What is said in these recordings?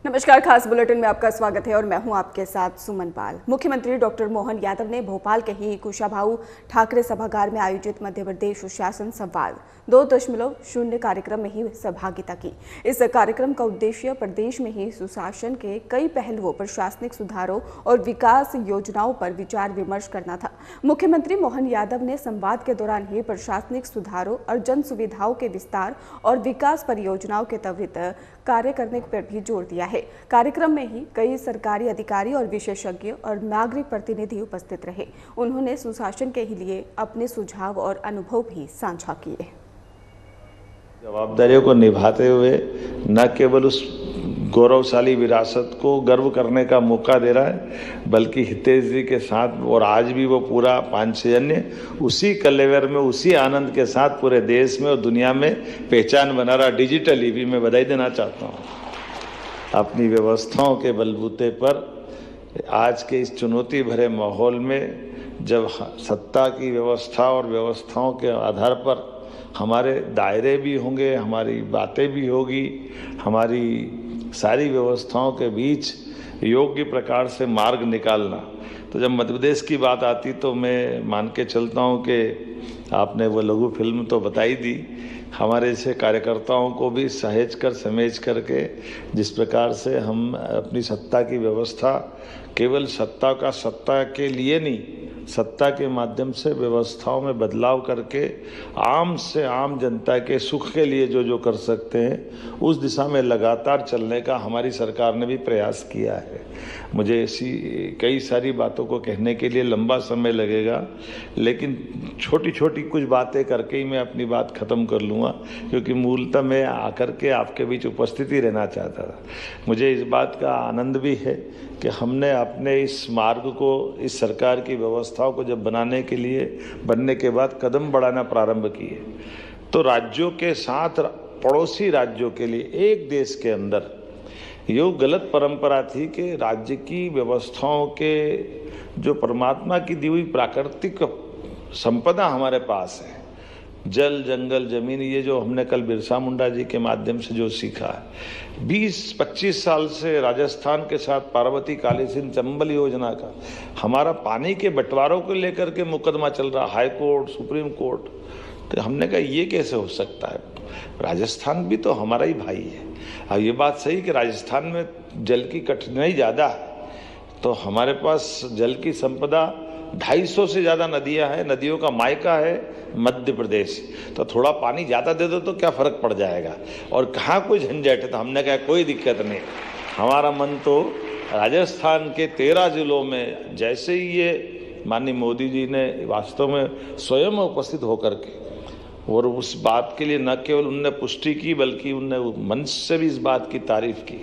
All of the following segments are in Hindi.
नमस्कार, खास बुलेटिन में आपका स्वागत है और मैं हूं आपके साथ सुमन पाल। मुख्यमंत्री डॉक्टर मोहन यादव ने भोपाल के ही कुशाभाऊ ठाकरे सभागार में आयोजित मध्य प्रदेश शासन संवाद 2.0 कार्यक्रम में ही सहभागिता की। इस कार्यक्रम का उद्देश्य प्रदेश में ही सुशासन के कई पहलुओं, प्रशासनिक सुधारों और विकास योजनाओं पर विचार विमर्श करना था। मुख्यमंत्री मोहन यादव ने संवाद के दौरान ही प्रशासनिक सुधारों और जन सुविधाओं के विस्तार और विकास परियोजनाओं के त्वरित कार्य करने पर भी जोर दिया है। कार्यक्रम में ही कई सरकारी अधिकारी और विशेषज्ञ और नागरिक प्रतिनिधि उपस्थित रहे। उन्होंने सुशासन के लिए अपने सुझाव और अनुभव भी साझा किए। जवाबदारियों को निभाते हुए न केवल उस गौरवशाली विरासत को गर्व करने का मौका दे रहा है, बल्कि हितेश जी के साथ और आज भी वो पूरा पांचजन्य उसी कलेवर में, उसी आनंद के साथ पूरे देश में और दुनिया में पहचान बना रहा। डिजिटली भी मैं बधाई देना चाहता हूँ। अपनी व्यवस्थाओं के बलबूते पर आज के इस चुनौती भरे माहौल में जब सत्ता की व्यवस्था और व्यवस्थाओं के आधार पर हमारे दायरे भी होंगे, हमारी बातें भी होगी, हमारी सारी व्यवस्थाओं के बीच योग्य प्रकार से मार्ग निकालना। तो जब मध्य प्रदेश की बात आती तो मैं मान के चलता हूँ कि आपने वो लघु फिल्म तो बताई दी, हमारे जैसे कार्यकर्ताओं को भी सहेज कर समेज करके जिस प्रकार से हम अपनी सत्ता की व्यवस्था केवल सत्ता के लिए नहीं, सत्ता के माध्यम से व्यवस्थाओं में बदलाव करके आम से आम जनता के सुख के लिए जो कर सकते हैं उस दिशा में लगातार चलने का हमारी सरकार ने भी प्रयास किया है। मुझे ऐसी कई सारी बातों को कहने के लिए लंबा समय लगेगा, लेकिन छोटी छोटी कुछ बातें करके ही मैं अपनी बात ख़त्म कर लूँगा, क्योंकि मूलतः मैं आकर के आपके बीच उपस्थित ही रहना चाहता था। मुझे इस बात का आनंद भी है कि हमने अपने इस मार्ग को, इस सरकार की व्यवस्थाओं को जब बनने के बाद कदम बढ़ाना प्रारंभ किए, तो राज्यों के साथ पड़ोसी राज्यों के लिए एक देश के अंदर ये गलत परंपरा थी कि राज्य की व्यवस्थाओं के जो परमात्मा की दी हुई प्राकृतिक संपदा हमारे पास है, जल, जंगल, जमीन, ये जो हमने कल बिरसा मुंडा जी के माध्यम से जो सीखा है, 20-25 साल से राजस्थान के साथ पार्वती कालीसिंध चंबल योजना का हमारा पानी के बंटवारों को लेकर के मुकदमा चल रहा, हाई कोर्ट, सुप्रीम कोर्ट। तो हमने कहा ये कैसे हो सकता है, राजस्थान भी तो हमारा ही भाई है। अब ये बात सही कि राजस्थान में जल की कठिनाई ज़्यादा है, तो हमारे पास जल की संपदा 250 से ज़्यादा नदियां हैं, नदियों का मायका है मध्य प्रदेश। तो थोड़ा पानी ज़्यादा दे दो तो क्या फ़र्क पड़ जाएगा, और कहाँ कोई झंझट है। तो हमने कहा कोई दिक्कत नहीं, हमारा मन तो राजस्थान के 13 जिलों में, जैसे ही ये माननीय मोदी जी ने वास्तव में स्वयं उपस्थित होकर के और उस बात के लिए न केवल उनने पुष्टि की, बल्कि उनने मंच से भी इस बात की तारीफ की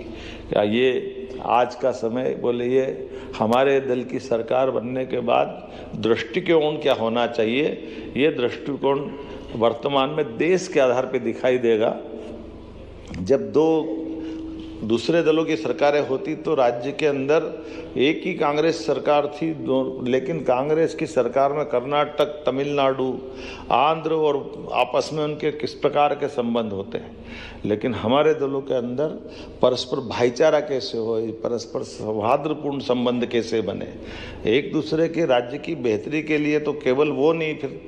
क्या ये आज का समय, बोले ये हमारे दल की सरकार बनने के बाद दृष्टिकोण क्या होना चाहिए, ये दृष्टिकोण वर्तमान में देश के आधार पर दिखाई देगा। जब दूसरे दलों की सरकारें होती तो राज्य के अंदर एक ही कांग्रेस सरकार थी, लेकिन कांग्रेस की सरकार में कर्नाटक, तमिलनाडु, आंध्र और आपस में उनके किस प्रकार के संबंध होते हैं। लेकिन हमारे दलों के अंदर परस्पर भाईचारा कैसे हो, परस्पर सौहार्दपूर्ण संबंध कैसे बने, एक दूसरे के राज्य की बेहतरी के लिए। तो केवल वो नहीं, फिर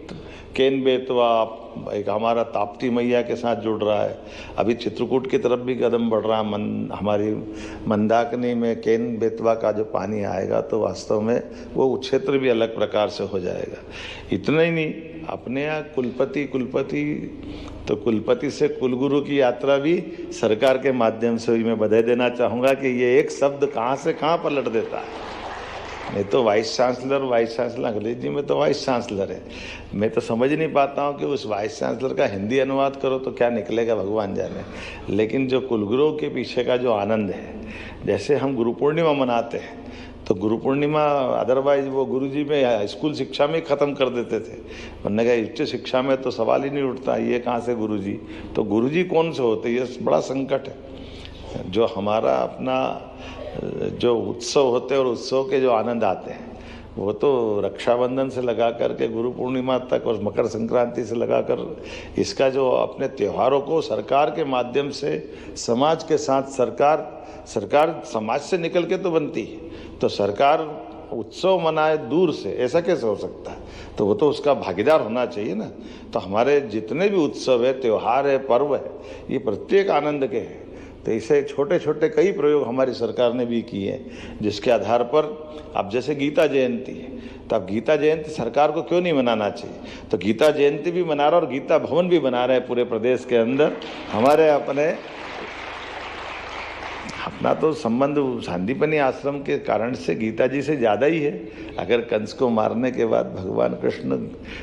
केन बेतवा एक हमारा ताप्ती मैया के साथ जुड़ रहा है, अभी चित्रकूट की तरफ भी कदम बढ़ रहा है। हमारी मंदाकिनी में केन बेतवा का जो पानी आएगा तो वास्तव में वो क्षेत्र भी अलग प्रकार से हो जाएगा। इतना ही नहीं, अपने यहाँ कुलपति से कुलगुरु की यात्रा भी सरकार के माध्यम से भी मैं बधाई देना चाहूँगा कि ये एक शब्द कहाँ से कहाँ पलट देता है। नहीं तो वाइस चांसलर अंग्रेजी में तो वाइस चांसलर है। मैं तो समझ नहीं पाता हूँ कि उस वाइस चांसलर का हिंदी अनुवाद करो तो क्या निकलेगा, भगवान जाने। लेकिन जो कुलगुरुओं के पीछे का जो आनंद है, जैसे हम गुरु पूर्णिमा मनाते हैं, तो गुरु पूर्णिमा अदरवाइज वो गुरुजी में स्कूल शिक्षा में ख़त्म कर देते थे। उन्होंने कहा उच्च शिक्षा में तो सवाल ही नहीं उठता, ये कहाँ से गुरुजी। तो गुरुजी कौन से होते, ये बड़ा संकट है। जो हमारा अपना जो उत्सव होते हैं और उत्सव के जो आनंद आते हैं वो तो रक्षाबंधन से लगा करके गुरु पूर्णिमा तक और मकर संक्रांति से लगाकर इसका जो अपने त्योहारों को सरकार के माध्यम से समाज के साथ सरकार समाज से निकल के तो बनती है, तो सरकार उत्सव मनाए दूर से, ऐसा कैसे हो सकता है? तो वो तो उसका भागीदार होना चाहिए ना। तो हमारे जितने भी उत्सव है, त्योहार है, पर्व है, ये प्रत्येक आनंद के हैं। तो इसे छोटे छोटे कई प्रयोग हमारी सरकार ने भी किए हैं, जिसके आधार पर अब जैसे गीता जयंती है, तो अब गीता जयंती सरकार को क्यों नहीं मनाना चाहिए? तो गीता जयंती भी मना रहा और गीता भवन भी बना रहे हैं पूरे प्रदेश के अंदर। हमारे अपना तो संबंध सांदीपनी आश्रम के कारण से गीता जी से ज़्यादा ही है। अगर कंस को मारने के बाद भगवान कृष्ण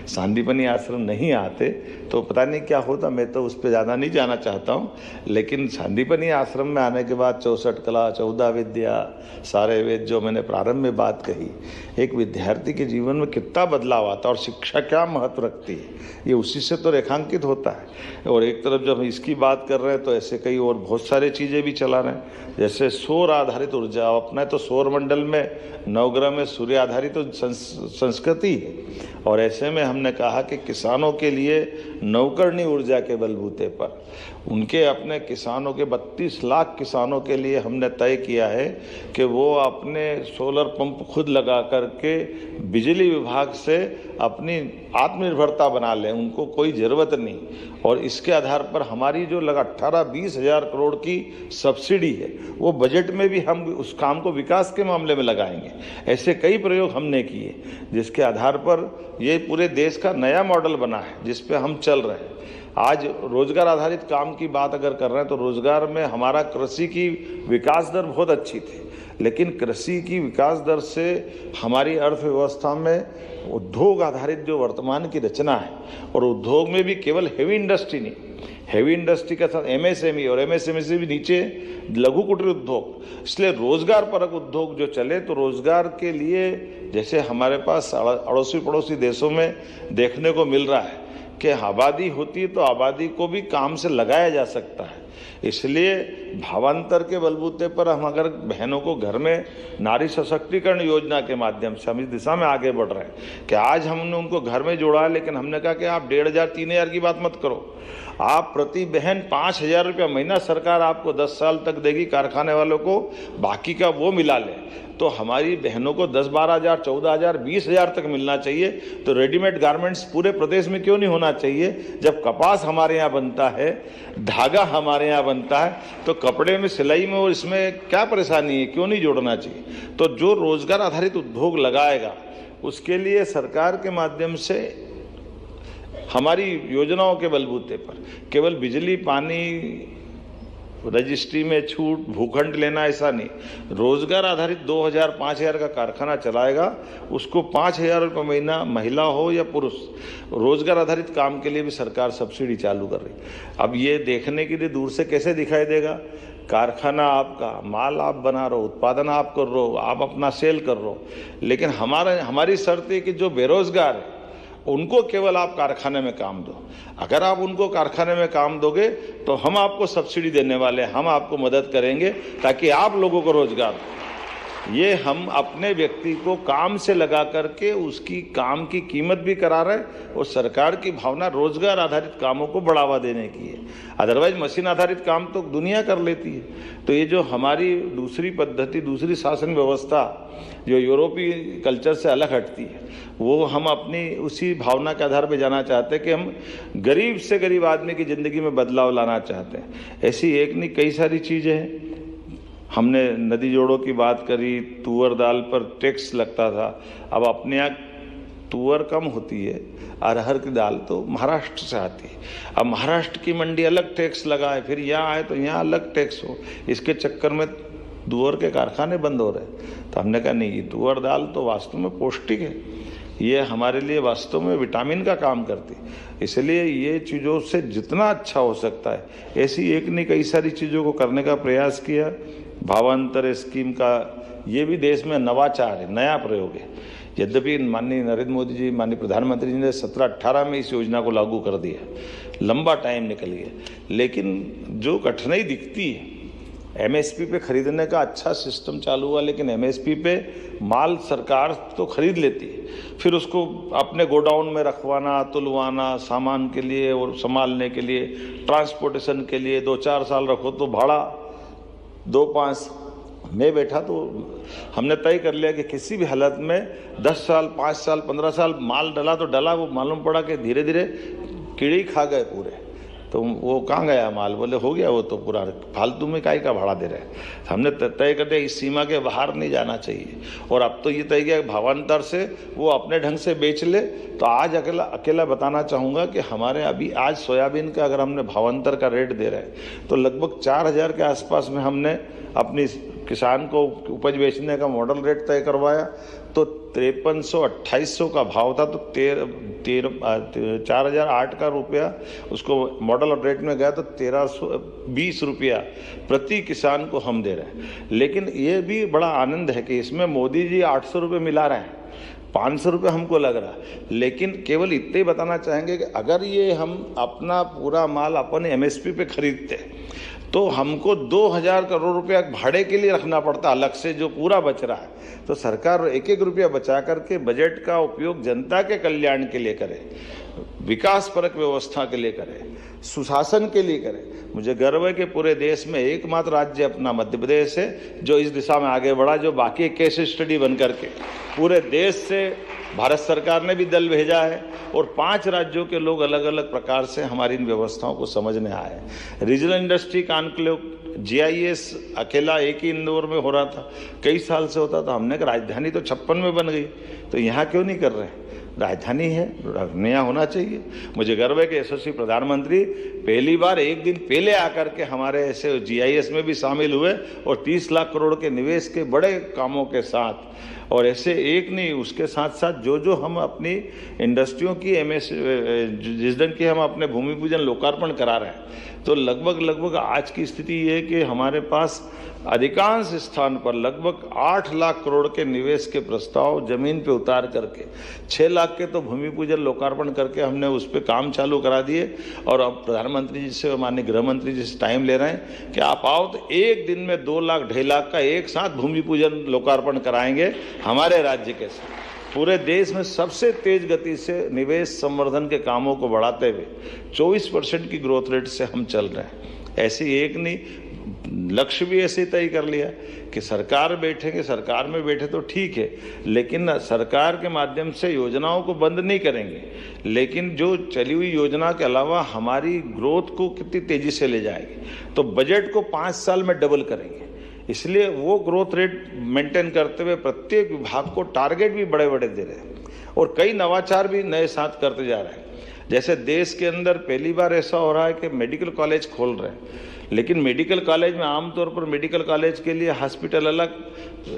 सांदीपनी आश्रम नहीं आते तो पता नहीं क्या होता, मैं तो उस पर ज़्यादा नहीं जाना चाहता हूँ। लेकिन सांदीपनी आश्रम में आने के बाद 64 कला, 14 विद्या, सारे वेद, जो मैंने प्रारंभ में बात कही, एक विद्यार्थी के जीवन में कितना बदलाव आता है और शिक्षा क्या महत्व रखती है, ये उसी से तो रेखांकित होता है। और एक तरफ जब हम इसकी बात कर रहे हैं तो ऐसे कई और बहुत सारी चीज़ें भी चला रहे हैं, जैसे सौर आधारित ऊर्जा। अपना तो सौर मंडल में नवग्रह में सूर्य आधारित तो संस्कृति है, और ऐसे में हमने कहा कि किसानों के लिए नवकरणीय ऊर्जा के बलबूते पर उनके अपने किसानों के 32 लाख किसानों के लिए हमने तय किया है कि वो अपने सोलर पंप खुद लगा करके बिजली विभाग से अपनी आत्मनिर्भरता बना लें, उनको कोई ज़रूरत नहीं। और इसके आधार पर हमारी जो लगा 18-20 हज़ार करोड़ की सब्सिडी है, वो बजट में भी हम उस काम को विकास के मामले में लगाएंगे। ऐसे कई प्रयोग हमने किए, जिसके आधार पर ये पूरे देश का नया मॉडल बना है, जिस पे हम चल रहे हैं। आज रोजगार आधारित काम की बात अगर कर रहे हैं तो रोजगार में हमारा कृषि की विकास दर बहुत अच्छी थी, लेकिन कृषि की विकास दर से हमारी अर्थव्यवस्था में उद्योग आधारित जो वर्तमान की रचना है, और उद्योग में भी केवल हेवी इंडस्ट्री नहीं, हेवी इंडस्ट्री के साथ एमएसएमई और एमएसएमई से भी नीचे लघु कुटीर उद्योग, इसलिए रोजगार परक उद्योग जो चले, तो रोजगार के लिए जैसे हमारे पास अड़ोसी पड़ोसी देशों में देखने को मिल रहा है कि आबादी होती है तो आबादी को भी काम से लगाया जा सकता है। इसलिए भावांतर के बलबूते पर हम अगर बहनों को घर में नारी सशक्तिकरण योजना के माध्यम से हम इस दिशा में आगे बढ़ रहे हैं कि आज हमने उनको घर में जोड़ा है, लेकिन हमने कहा कि आप 1500-3000 की बात मत करो, आप प्रति बहन 5000 रुपया महीना सरकार आपको 10 साल तक देगी, कारखाने वालों को बाकी का वो मिला ले, तो हमारी बहनों को 10-12,000, 14,000, 20,000 तक मिलना चाहिए। तो रेडीमेड गारमेंट्स पूरे प्रदेश में क्यों नहीं होना चाहिए? जब कपास हमारे यहाँ बनता है, धागा हमारे यहाँ बनता है, तो कपड़े में, सिलाई में और इसमें क्या परेशानी है? क्यों नहीं जोड़ना चाहिए? तो जो रोजगार आधारित उद्योग लगाएगा उसके लिए सरकार के माध्यम से हमारी योजनाओं के बलबूते पर केवल बिजली, पानी, रजिस्ट्री में छूट, भूखंड लेना, ऐसा नहीं, रोजगार आधारित 2000-5000 का कारखाना चलाएगा, उसको 5000 रुपये महीना, महिला हो या पुरुष, रोजगार आधारित काम के लिए भी सरकार सब्सिडी चालू कर रही। अब ये देखने के लिए दूर से कैसे दिखाई देगा? कारखाना आपका, माल आप बना रहे हो, उत्पादन आप कर रहे हो, आप अपना सेल कर रहे हो, लेकिन हमारी शर्त है कि जो बेरोजगार है उनको केवल आप कारखाने में काम दो। अगर आप उनको कारखाने में काम दोगे तो हम आपको सब्सिडी देने वाले हैं, हम आपको मदद करेंगे ताकि आप लोगों को रोजगार हो। ये हम अपने व्यक्ति को काम से लगा करके उसकी काम की कीमत भी करा रहे हैं, और सरकार की भावना रोजगार आधारित कामों को बढ़ावा देने की है। अदरवाइज मशीन आधारित काम तो दुनिया कर लेती है। तो ये जो हमारी दूसरी पद्धति, दूसरी शासन व्यवस्था जो यूरोपीय कल्चर से अलग हटती है, वो हम अपनी उसी भावना के आधार पर जाना चाहते हैं कि हम गरीब से गरीब आदमी की ज़िंदगी में बदलाव लाना चाहते हैं। ऐसी एक नहीं, कई सारी चीज़ें हैं। हमने नदी जोड़ों की बात करी, तुअर दाल पर टैक्स लगता था, अब अपने यहाँ तुअर कम होती है, अरहर की दाल तो महाराष्ट्र से आती है। अब महाराष्ट्र की मंडी अलग टैक्स लगाए, फिर यहाँ आए तो यहाँ अलग टैक्स हो, इसके चक्कर में तुअर के कारखाने बंद हो रहे। तो हमने कहा नहीं, ये तुअर दाल तो वास्तव में पौष्टिक है, ये हमारे लिए वास्तव में विटामिन का काम करती है, इसलिए ये चीज़ों से जितना अच्छा हो सकता है ऐसी एक नहीं कई सारी चीज़ों को करने का प्रयास किया। भावांतर स्कीम का ये भी देश में नवाचार है, नया प्रयोग है। यद्यपि माननीय नरेंद्र मोदी जी, माननीय प्रधानमंत्री जी ने 17-18 में इस योजना को लागू कर दिया, लंबा टाइम निकल गया, लेकिन जो कठिनाई दिखती है एमएसपी पे खरीदने का अच्छा सिस्टम चालू हुआ, लेकिन एमएसपी पे माल सरकार तो खरीद लेती है, फिर उसको अपने गोडाउन में रखवाना, तुलवाना, सामान के लिए और संभालने के लिए, ट्रांसपोर्टेशन के लिए 2-4 साल रखो तो भाड़ा 2-5। मैं बैठा तो हमने तय कर लिया कि किसी भी हालत में 10 साल, 5 साल, 15 साल माल डला तो डला, वो मालूम पड़ा कि धीरे धीरे कीड़े खा गए पूरे, तो वो कहाँ गया माल, बोले हो गया वो तो पूरा, फालतू में काहे का भाड़ा दे रहे हैं। हमने तय कर दिया इस सीमा के बाहर नहीं जाना चाहिए, और अब तो ये तय किया भावांतर से वो अपने ढंग से बेच ले। तो आज अकेला बताना चाहूँगा कि हमारे अभी आज सोयाबीन का अगर हमने भावांतर का रेट दे रहे हैं तो लगभग 4000 के आसपास में हमने अपनी किसान को उपज बेचने का मॉडल रेट तय करवाया, तो 5300-2800 का भाव था, तो 4008 का रुपया उसको मॉडल रेट में गया, तो 1320 रुपया प्रति किसान को हम दे रहे हैं। लेकिन ये भी बड़ा आनंद है कि इसमें मोदी जी 800 रुपये मिला रहे हैं, 500 रुपये हमको लग रहा है। लेकिन केवल इतना ही बताना चाहेंगे कि अगर ये हम अपना पूरा माल अपन एमएसपी पे खरीदते तो हमको 2000 करोड़ रुपया भाड़े के लिए रखना पड़ता अलग से, जो पूरा बच रहा है। तो सरकार 1-1 रुपया बचा करके बजट का उपयोग जनता के कल्याण के लिए करे, विकास परक व्यवस्था के लिए करे, सुशासन के लिए करे। मुझे गर्व है कि पूरे देश में एकमात्र राज्य अपना मध्य प्रदेश है जो इस दिशा में आगे बढ़ा, जो बाकी केस स्टडी बन करके पूरे देश से भारत सरकार ने भी दल भेजा है, और 5 राज्यों के लोग अलग अलग प्रकार से हमारी इन व्यवस्थाओं को समझने आए। रीजनल इंडस्ट्री कॉन्क्लेव, जीआईएस अकेला एक ही इंदौर में हो रहा था, कई साल से होता था। हमने कहा राजधानी तो 56 में बन गई, तो यहाँ क्यों नहीं कर रहे हैं? राजधानी है, नया होना चाहिए। मुझे गर्व है कि यशस्वी प्रधानमंत्री पहली बार एक दिन पहले आकर के हमारे ऐसे जीआईएस में भी शामिल हुए, और 30 लाख करोड़ के निवेश के बड़े कामों के साथ, और ऐसे एक नहीं, उसके साथ साथ जो हम अपनी इंडस्ट्रियों की जिस दिन की हम अपने भूमि पूजन लोकार्पण करा रहे हैं, तो लगभग आज की स्थिति ये है कि हमारे पास अधिकांश स्थान पर लगभग 8 लाख करोड़ के निवेश के प्रस्ताव जमीन पे उतार करके 6 लाख के तो भूमि पूजन लोकार्पण करके हमने उस पर काम चालू करा दिए। और अब प्रधानमंत्री जी से, माननीय गृह मंत्री जी से टाइम ले रहे हैं कि आप आओ तो एक दिन में 2 लाख 2.5 लाख का एक साथ भूमि पूजन लोकार्पण कराएंगे हमारे राज्य के साथ। पूरे देश में सबसे तेज गति से निवेश संवर्धन के कामों को बढ़ाते हुए 24% की ग्रोथ रेट से हम चल रहे हैं। ऐसी एक नहीं, लक्ष्य भी ऐसे तय कर लिया कि सरकार में बैठे तो ठीक है, लेकिन सरकार के माध्यम से योजनाओं को बंद नहीं करेंगे, लेकिन जो चली हुई योजना के अलावा हमारी ग्रोथ को कितनी तेजी से ले जाएगी, तो बजट को 5 साल में डबल करेंगे। इसलिए वो ग्रोथ रेट मेंटेन करते हुए प्रत्येक विभाग को टारगेट भी बड़े बड़े दे रहे हैं, और कई नवाचार भी नए साथ करते जा रहे हैं। जैसे देश के अंदर पहली बार ऐसा हो रहा है कि मेडिकल कॉलेज खोल रहे हैं, लेकिन मेडिकल कॉलेज में आमतौर पर मेडिकल कॉलेज के लिए हॉस्पिटल अलग,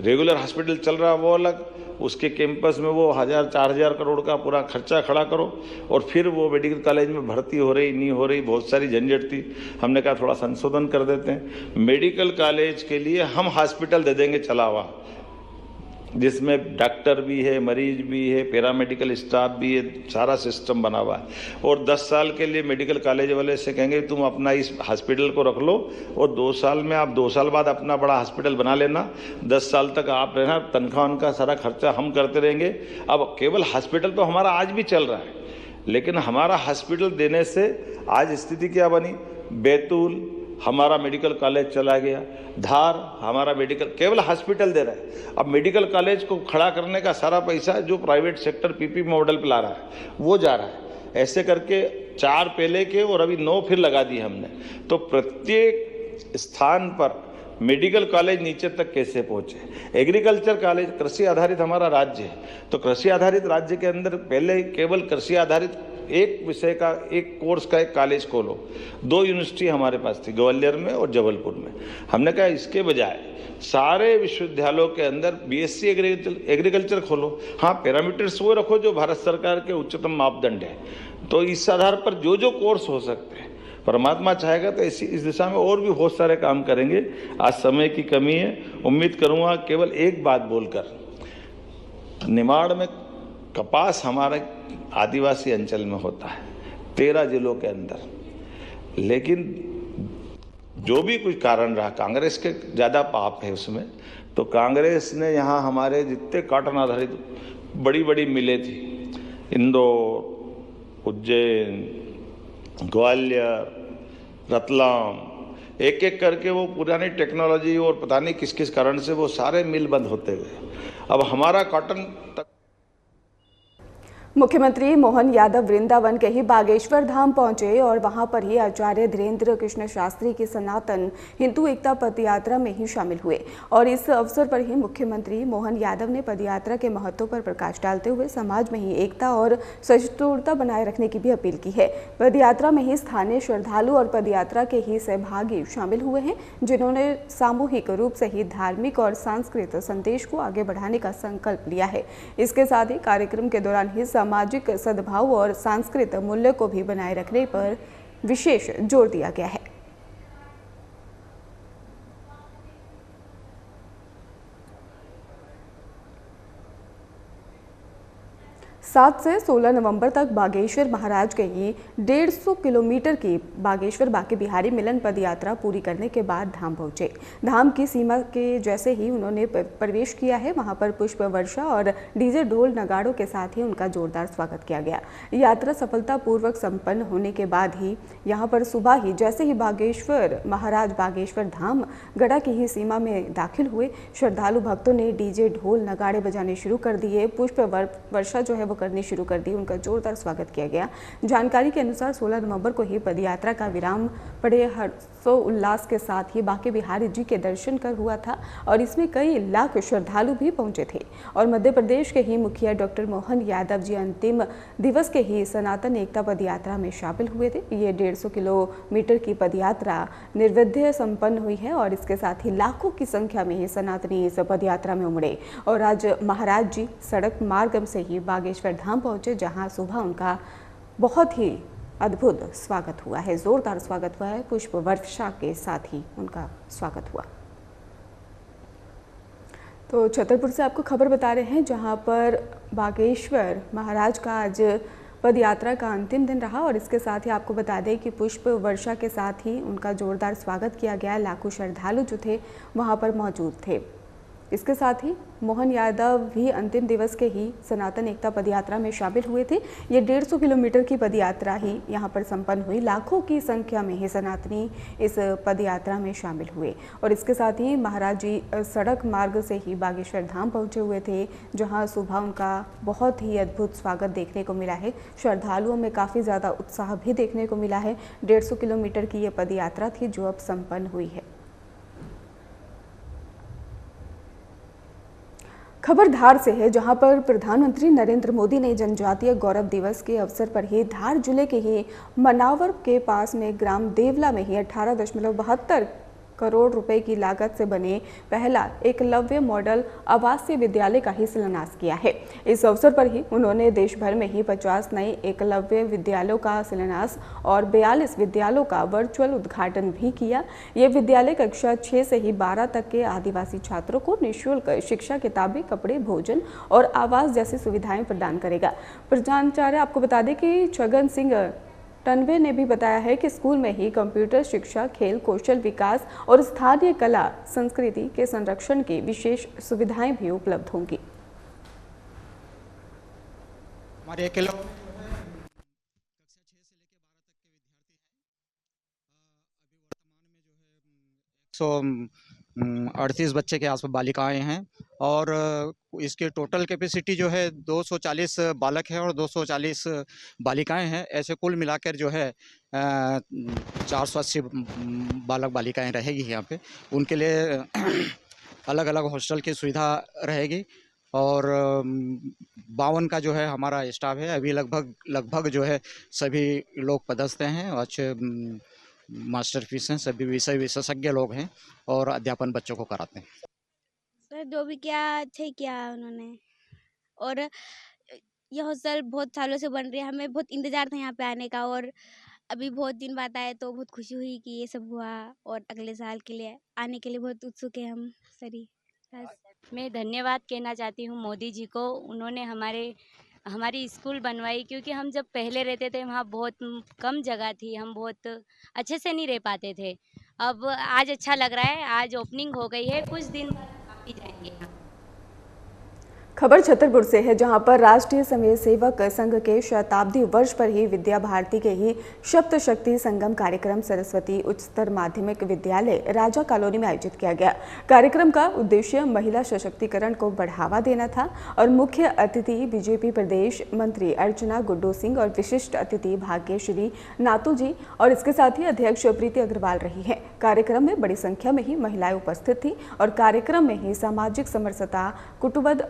रेगुलर हॉस्पिटल चल रहा है वो अलग, उसके कैंपस में वो 1000-4000 करोड़ का पूरा खर्चा खड़ा करो, और फिर वो मेडिकल कॉलेज में भर्ती हो रही नहीं हो रही, बहुत सारी झंझट थी। हमने कहा थोड़ा संशोधन कर देते हैं, मेडिकल कॉलेज के लिए हम हॉस्पिटल दे देंगे चला हुआ, जिसमें डॉक्टर भी है, मरीज भी है, पैरामेडिकल स्टाफ भी है, सारा सिस्टम बना हुआ है। और 10 साल के लिए मेडिकल कॉलेज वाले से कहेंगे तुम अपना इस हॉस्पिटल को रख लो, और 2 साल में आप 2 साल बाद अपना बड़ा हॉस्पिटल बना लेना, 10 साल तक आप रहना, तनख्वाह उनका सारा खर्चा हम करते रहेंगे। अब केवल हॉस्पिटल तो हमारा आज भी चल रहा है, लेकिन हमारा हॉस्पिटल देने से आज स्थिति क्या बनी, बैतूल हमारा मेडिकल कॉलेज चला गया, धार हमारा मेडिकल, केवल हॉस्पिटल दे रहा है। अब मेडिकल कॉलेज को खड़ा करने का सारा पैसा जो प्राइवेट सेक्टर पीपी मॉडल पे ला रहा है वो जा रहा है। ऐसे करके 4 पहले के और अभी 9 फिर लगा दिए हमने। तो प्रत्येक स्थान पर मेडिकल कॉलेज नीचे तक कैसे पहुंचे। एग्रीकल्चर कॉलेज, कृषि आधारित हमारा राज्य है, तो कृषि आधारित राज्य के अंदर पहले केवल कृषि आधारित एक विषय का, एक कोर्स का एक कॉलेज खोलो। 2 यूनिवर्सिटी हमारे पास थी, ग्वालियर में और जबलपुर में। हमने कहा इसके बजाय सारे विश्वविद्यालयों के अंदर बीएससी एग्रीकल्चर खोलो। हाँ, पैरामीटर्स वो रखो जो भारत सरकार के उच्चतम मापदंड है, तो इस आधार पर जो कोर्स हो सकते हैं, परमात्मा चाहेगा तो इस दिशा में और भी बहुत सारे काम करेंगे। आज समय की कमी है, उम्मीद करूँगा केवल एक बात बोलकर, निमाड़ में कपास हमारे आदिवासी अंचल में होता है 13 जिलों के अंदर, लेकिन जो भी कुछ कारण रहा, कांग्रेस के ज़्यादा पाप है उसमें। तो कांग्रेस ने यहाँ हमारे जितने कॉटन आधारित बड़ी बड़ी मिलें थी, इंदौर, उज्जैन, ग्वालियर, रतलाम, एक एक करके वो पुरानी टेक्नोलॉजी और पता नहीं किस किस कारण से वो सारे मिल बंद होते गए। अब हमारा कॉटन तक मुख्यमंत्री मोहन यादव वृंदावन के ही बागेश्वर धाम पहुंचे और वहां पर ही आचार्य धीरेन्द्र कृष्ण शास्त्री की सनातन हिंदू एकता पदयात्रा में ही शामिल हुए। और इस अवसर पर ही मुख्यमंत्री मोहन यादव ने पदयात्रा के महत्व पर प्रकाश डालते हुए समाज में ही एकता और सहिष्णुता बनाए रखने की भी अपील की है। पदयात्रा में ही स्थानीय श्रद्धालु और पदयात्रा के ही सहभागी शामिल हुए हैं, जिन्होंने सामूहिक रूप से ही धार्मिक और सांस्कृतिक संदेश को आगे बढ़ाने का संकल्प लिया है। इसके साथ ही कार्यक्रम के दौरान ही सामाजिक सद्भाव और सांस्कृतिक मूल्य को भी बनाए रखने पर विशेष जोर दिया गया है। 7 से 16 नवंबर तक बागेश्वर महाराज के ही 150 किलोमीटर की बागेश्वर बांके बिहारी मिलन पद यात्रा पूरी करने के बाद धाम पहुंचे। धाम की सीमा के जैसे ही उन्होंने प्रवेश किया है, वहां पर पुष्प वर्षा और डीजे ढोल नगाड़ों के साथ ही उनका जोरदार स्वागत किया गया। यात्रा सफलतापूर्वक संपन्न होने के बाद ही यहां पर सुबह ही जैसे ही बागेश्वर महाराज बागेश्वर धाम गढ़ा की ही सीमा में दाखिल हुए, श्रद्धालु भक्तों ने डीजे ढोल नगाड़े बजाने शुरू कर दिए, पुष्प वर्षा जो है वो करनी शुरू कर दी। उनका जोरदार स्वागत किया गया। जानकारी के अनुसार 16 नवंबर को ही पदयात्रा का विराम पड़े हर्षोल्लास के साथ ही बांके बिहारी जी के दर्शन कर हुआ था और इसमें कई लाख श्रद्धालु भी पहुंचे थे। और मध्य प्रदेश के ही मुखिया डॉक्टर मोहन यादव जी अंतिम दिवस के ही सनातन एकता पदयात्रा में शामिल हुए थे। ये 150 किलोमीटर की पदयात्रा निर्विघ्न संपन्न हुई है और इसके साथ ही लाखों की संख्या में ही सनातनी इस पदयात्रा में उमड़े और आज महाराज जी सड़क मार्ग से ही बागेश्वर धाम पहुंचे, जहां सुबह उनका बहुत ही अद्भुत स्वागत हुआ है, जोरदार स्वागत हुआ है। पुष्प वर्षा के साथ ही उनका स्वागत हुआ। तो छतरपुर से आपको खबर बता रहे हैं, जहां पर बागेश्वर महाराज का आज पद यात्रा का अंतिम दिन रहा और इसके साथ ही आपको बता दें कि पुष्प वर्षा के साथ ही उनका जोरदार स्वागत किया गया। लाखों श्रद्धालु जो थे वहां पर मौजूद थे। इसके साथ ही मोहन यादव भी अंतिम दिवस के ही सनातन एकता पदयात्रा में शामिल हुए थे। ये 150 किलोमीटर की पदयात्रा ही यहाँ पर संपन्न हुई। लाखों की संख्या में ही सनातनी इस पदयात्रा में शामिल हुए और इसके साथ ही महाराज जी सड़क मार्ग से ही बागेश्वर धाम पहुँचे हुए थे, जहाँ सुबह उनका बहुत ही अद्भुत स्वागत देखने को मिला है। श्रद्धालुओं में काफ़ी ज़्यादा उत्साह भी देखने को मिला है। 150 किलोमीटर की ये पदयात्रा थी जो अब संपन्न हुई है। खबर धार से है, जहां पर प्रधानमंत्री नरेंद्र मोदी ने जनजातीय गौरव दिवस के अवसर पर ही धार जिले के ही मनावर के पास में ग्राम देवला में ही 18.72 करोड़ रुपए की लागत से बने पहला एकलव्य मॉडल आवासीय विद्यालय का ही शिलान्यास किया है। इस अवसर पर ही उन्होंने देश भर में ही 50 नए एकलव्य विद्यालयों का शिलान्यास और 42 विद्यालयों का वर्चुअल उद्घाटन भी किया। ये विद्यालय कक्षा 6 से ही 12 तक के आदिवासी छात्रों को निःशुल्क शिक्षा, किताबें, कपड़े, भोजन और आवास जैसी सुविधाएं प्रदान करेगा। प्रधानाचार्य आपको बता दें कि छगन सिंह टनवे ने भी बताया है कि स्कूल में ही कंप्यूटर शिक्षा, खेल, कौशल विकास और स्थानीय कला संस्कृति के संरक्षण की विशेष सुविधाएं भी उपलब्ध होंगी। हमारे एकलव्य कक्षा 6 से लेकर 12 तक के विद्यार्थी हैं। अभी वर्तमान में जो है 138 बच्चे के आसपास बालिकाएं हैं और इसके टोटल कैपेसिटी जो है 240 बालक हैं और 240 बालिकाएं हैं। ऐसे कुल मिलाकर जो है 480 बालक बालिकाएं रहेगी यहाँ पे। उनके लिए अलग अलग हॉस्टल की सुविधा रहेगी और 52 का जो है हमारा स्टाफ है। अभी लगभग जो है सभी लोग पदस्थ हैं और अच्छे मास्टर फीस हैं। सभी विषय विशेषज्ञ लोग हैं और अध्यापन बच्चों को कराते हैं। सर जो भी किया अच्छा ही किया उन्होंने और यह हॉस्टल बहुत सालों से बन रही है। हमें बहुत इंतज़ार था यहाँ पे आने का और अभी बहुत दिन बाद आए तो बहुत खुशी हुई कि ये सब हुआ और अगले साल के लिए आने के लिए बहुत उत्सुक है हम सभी। बस मैं धन्यवाद कहना चाहती हूँ मोदी जी को। उन्होंने हमारी स्कूल बनवाई, क्योंकि हम जब पहले रहते थे वहाँ बहुत कम जगह थी, हम बहुत अच्छे से नहीं रह पाते थे। अब आज अच्छा लग रहा है, आज ओपनिंग हो गई है, कुछ दिन बाद आप भी जाएंगे यहाँ। खबर छतरपुर से है, जहां पर राष्ट्रीय स्वयं सेवक संघ के शताब्दी वर्ष पर ही विद्या भारती के ही सप्तशक्ति संगम कार्यक्रम सरस्वती उच्चतर माध्यमिक विद्यालय राजा कॉलोनी में आयोजित किया गया। कार्यक्रम का उद्देश्य महिला सशक्तिकरण को बढ़ावा देना था और मुख्य अतिथि बीजेपी प्रदेश मंत्री अर्चना गुड्डू सिंह और विशिष्ट अतिथि भाग्यश्री नातू जी और इसके साथ ही अध्यक्ष प्रीति अग्रवाल रही है। कार्यक्रम में बड़ी संख्या में ही महिलाएं उपस्थित थी और कार्यक्रम में ही सामाजिक समरसता, कुटुंब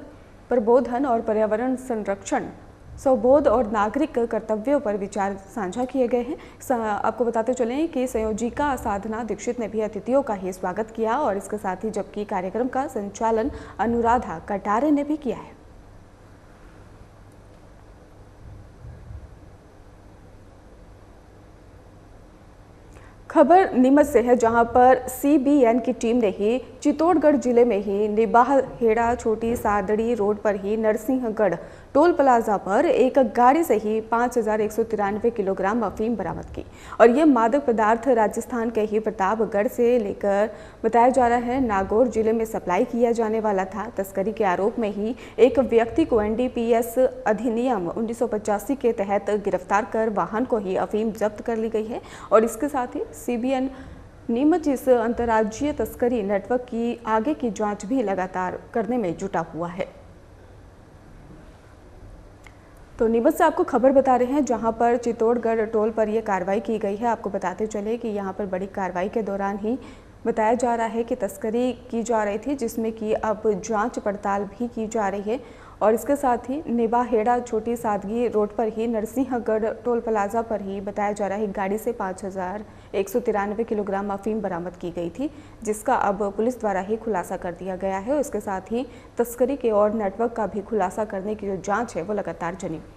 प्रबोधन और पर्यावरण संरक्षण, स्वबोध और नागरिक कर्तव्यों पर विचार साझा किए गए हैं। आपको बताते चलें कि संयोजिका साधना दीक्षित ने भी अतिथियों का ही स्वागत किया और इसके साथ ही जबकि कार्यक्रम का संचालन अनुराधा कटारे ने भी किया है। खबर नीमच से है, जहां पर सीबीएन की टीम ने ही चित्तौड़गढ़ जिले में ही निबाहेड़ा छोटी सादड़ी रोड पर ही नरसिंहगढ़ टोल प्लाजा पर एक गाड़ी से ही 5193 किलोग्राम अफीम बरामद की और ये मादक पदार्थ राजस्थान के ही प्रतापगढ़ से लेकर बताया जा रहा है नागौर जिले में सप्लाई किया जाने वाला था। तस्करी के आरोप में ही एक व्यक्ति को एनडीपीएस अधिनियम 1985 के तहत गिरफ्तार कर वाहन को ही अफीम जब्त कर ली गई है और इसके साथ ही सीबीएन नीमच इस अंतर्राज्यीय तस्करी नेटवर्क की आगे की जांच भी लगातार करने में जुटा हुआ है। तो नीमच से आपको खबर बता रहे हैं, जहां पर चित्तौड़गढ़ टोल पर यह कार्रवाई की गई है। आपको बताते चले कि यहां पर बड़ी कार्रवाई के दौरान ही बताया जा रहा है कि तस्करी की जा रही थी, जिसमें कि अब जांच पड़ताल भी की जा रही है और इसके साथ ही निबाहेड़ा छोटी सादगी रोड पर ही नरसिंहगढ़ टोल प्लाजा पर ही बताया जा रहा है गाड़ी से 5193 किलोग्राम अफीम बरामद की गई थी, जिसका अब पुलिस द्वारा ही खुलासा कर दिया गया है और इसके साथ ही तस्करी के और नेटवर्क का भी खुलासा करने की जो जांच है वो लगातार जारी है।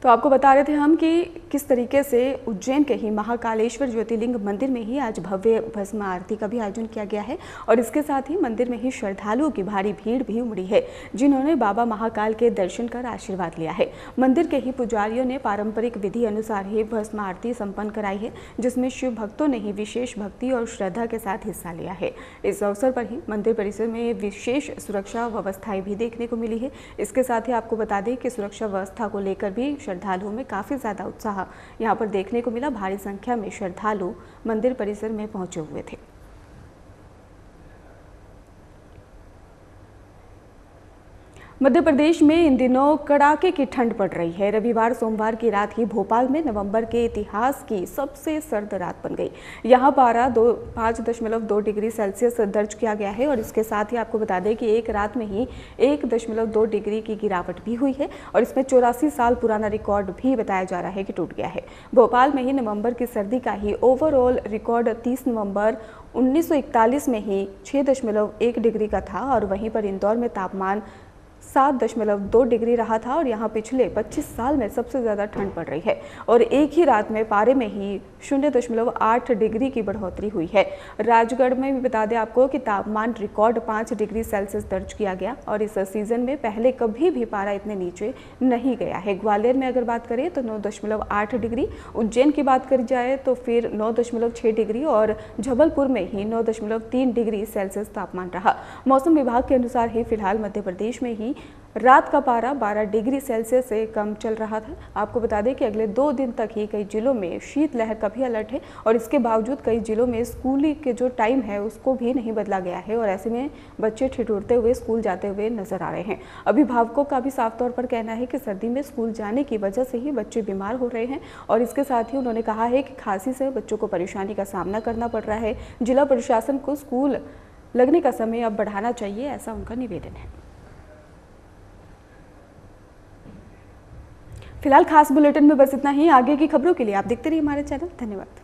तो आपको बता रहे थे हम कि किस तरीके से उज्जैन के ही महाकालेश्वर ज्योतिर्लिंग मंदिर में ही आज भव्य भस्म आरती का भी आयोजन किया गया है और इसके साथ ही मंदिर में ही श्रद्धालुओं की भारी भीड़ भी उमड़ी है, जिन्होंने बाबा महाकाल के दर्शन कर आशीर्वाद लिया है। मंदिर के ही पुजारियों ने पारंपरिक विधि अनुसार ही भस्म आरती संपन्न कराई है, जिसमें शिव भक्तों ने ही विशेष भक्ति और श्रद्धा के साथ हिस्सा लिया है। इस अवसर पर ही मंदिर परिसर में विशेष सुरक्षा व्यवस्थाएं भी देखने को मिली है। इसके साथ ही आपको बता दें कि सुरक्षा व्यवस्था को लेकर भी श्रद्धालुओं में काफी ज्यादा उत्साह यहां पर देखने को मिला। भारी संख्या में श्रद्धालु मंदिर परिसर में पहुंचे हुए थे। मध्य प्रदेश में इन दिनों कड़ाके की ठंड पड़ रही है। रविवार सोमवार की रात ही भोपाल में नवंबर के इतिहास की सबसे सर्द रात बन गई। यहाँ पारा 5.2 डिग्री सेल्सियस दर्ज किया गया है और इसके साथ ही आपको बता दें कि एक रात में ही 1.2 डिग्री की गिरावट भी हुई है और इसमें 84 साल पुराना रिकॉर्ड भी बताया जा रहा है कि टूट गया है। भोपाल में ही नवंबर की सर्दी का ही ओवरऑल रिकॉर्ड 30 नवंबर 1941 में ही 6.1 डिग्री का था और वहीं पर इंदौर में तापमान 7.2 डिग्री रहा था और यहाँ पिछले 25 साल में सबसे ज़्यादा ठंड पड़ रही है और एक ही रात में पारे में ही 0.8 डिग्री की बढ़ोतरी हुई है। राजगढ़ में भी बता दें आपको कि तापमान रिकॉर्ड 5 डिग्री सेल्सियस दर्ज किया गया और इस सीजन में पहले कभी भी पारा इतने नीचे नहीं गया है। ग्वालियर में अगर बात करें तो 9.8 डिग्री, उज्जैन की बात करी जाए तो फिर 9.6 डिग्री और जबलपुर में ही 9.3 डिग्री सेल्सियस तापमान रहा। मौसम विभाग के अनुसार ही फिलहाल मध्य प्रदेश में ही रात का पारा 12 डिग्री सेल्सियस से कम चल रहा था। आपको बता दें कि अगले 2 दिन तक ही कई जिलों में शीतलहर का भी अलर्ट है और इसके बावजूद कई जिलों में स्कूली के जो टाइम है उसको भी नहीं बदला गया है और ऐसे में बच्चे ठिठुरते हुए स्कूल जाते हुए नजर आ रहे हैं। अभिभावकों का भी साफ तौर पर कहना है कि सर्दी में स्कूल जाने की वजह से ही बच्चे बीमार हो रहे हैं और इसके साथ ही उन्होंने कहा है कि खांसी से बच्चों को परेशानी का सामना करना पड़ रहा है। जिला प्रशासन को स्कूल लगने का समय अब बढ़ाना चाहिए, ऐसा उनका निवेदन है। फिलहाल खास बुलेटिन में बस इतना ही। आगे की खबरों के लिए आप देखते रहिए हमारे चैनल। धन्यवाद।